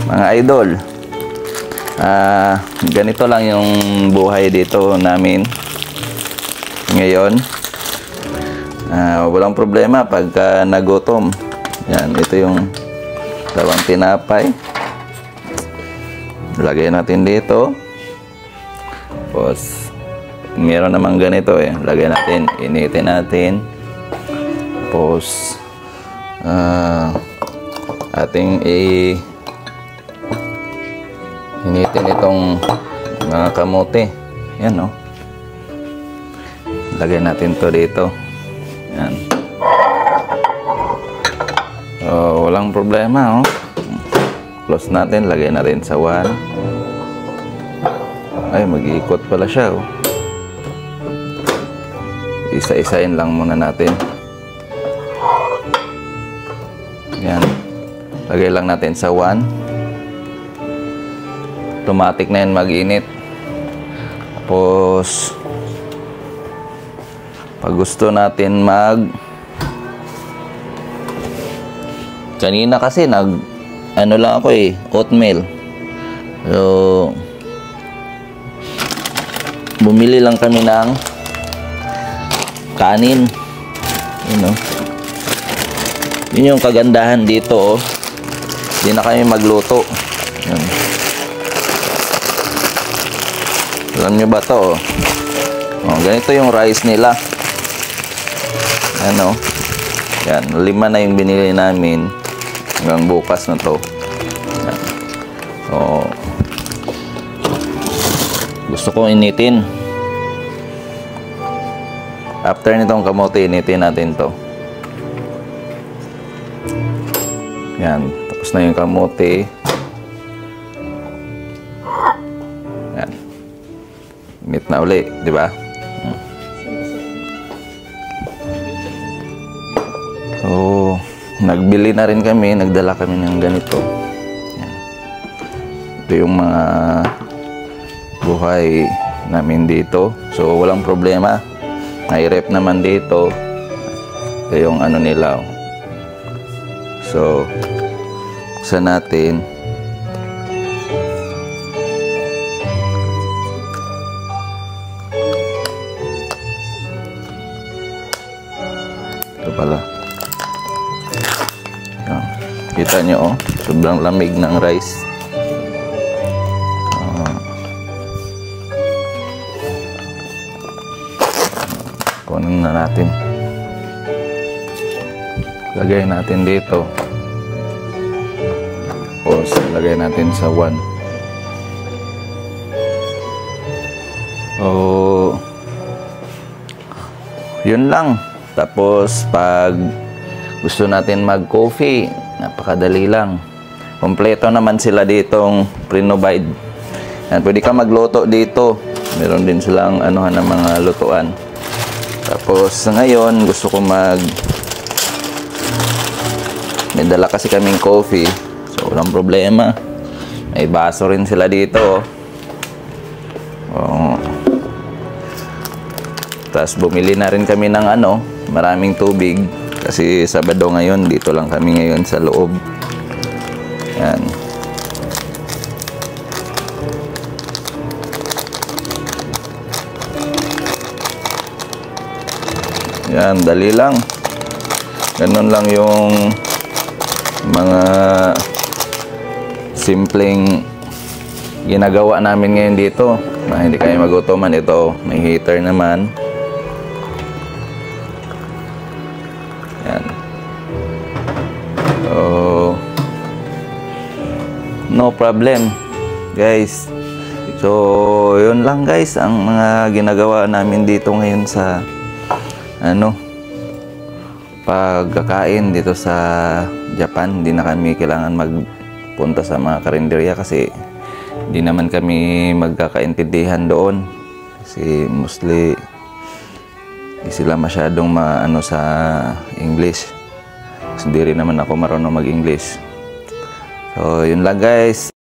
Mga idol, ganito lang yung buhay dito namin ngayon. Walang problema pagka nagutom. Yan, ito yung dalawang tinapay. Lagay natin dito. Tapos meron namang ganito eh. Lagay natin, initin natin. Tapos ating initin itong mga kamote. Yan, no? Lagay natin to dito. Yan. Walang problema, oh. Close natin, lagay natin sa 1. Ay, mag-iikot pala siya, oh. Isa-isain lang muna natin. Yan. Lagay lang natin sa 1. Automatic na yan mag-init. Tapos pag gusto natin kanina kasi ano lang ako eh, oatmeal. So bumili lang kami ng kanin. You know? Yun yung kagandahan dito, oh. Hindi na kami magluto. Yan. Alam nyo ba to, oh? Ganito yung rice nila. Ano? Yan, 5 na yung binili namin. Hanggang bukas na to. Yan. Gusto kong initin. After nitong kamote, initin natin to. Yan, tapos na yung kamote. Yan. Init na uli, di ba? So, nagbili na rin kami, nagdala kami ng ganito. Yan. Ito yung mga buhay namin dito. So, walang problema. May rep naman dito. Ito yung ano nila. So, buksan natin. Ito pala. Yan. Kita nyo, oh. Sobrang lamig ng rice. Kunin na natin. Lagay natin dito. Tapos lagay natin sa 1. Yun lang. Tapos pag gusto natin mag-coffee, napakadali lang. Kompleto naman sila ditong pre-provide. Yan, pwede ka magluto dito. Meron din silang anuhan ng mga lutuan. Tapos ngayon gusto ko may dala kasi kaming coffee. So walang problema. May baso rin sila dito. Tapos bumili na rin kami ng maraming tubig. Kasi Sabado ngayon, dito lang kami ngayon sa loob. Yan. Yan, dali lang. Ganun lang yung mga simpleng ginagawa namin ngayon dito. Hindi kayo magutuman. Ito, may heater naman. Yan. So, no problem, guys. So, yun lang guys ang mga ginagawa namin dito ngayon sa pagkakain dito sa Japan. Hindi na kami kailangan magpunta sa mga karinderya kasi hindi naman kami magkakaintindihan doon. Kasi mostly hindi sila masyadong sa English. Kasi hindi rin naman ako marunong mag-English. So, yun lang guys.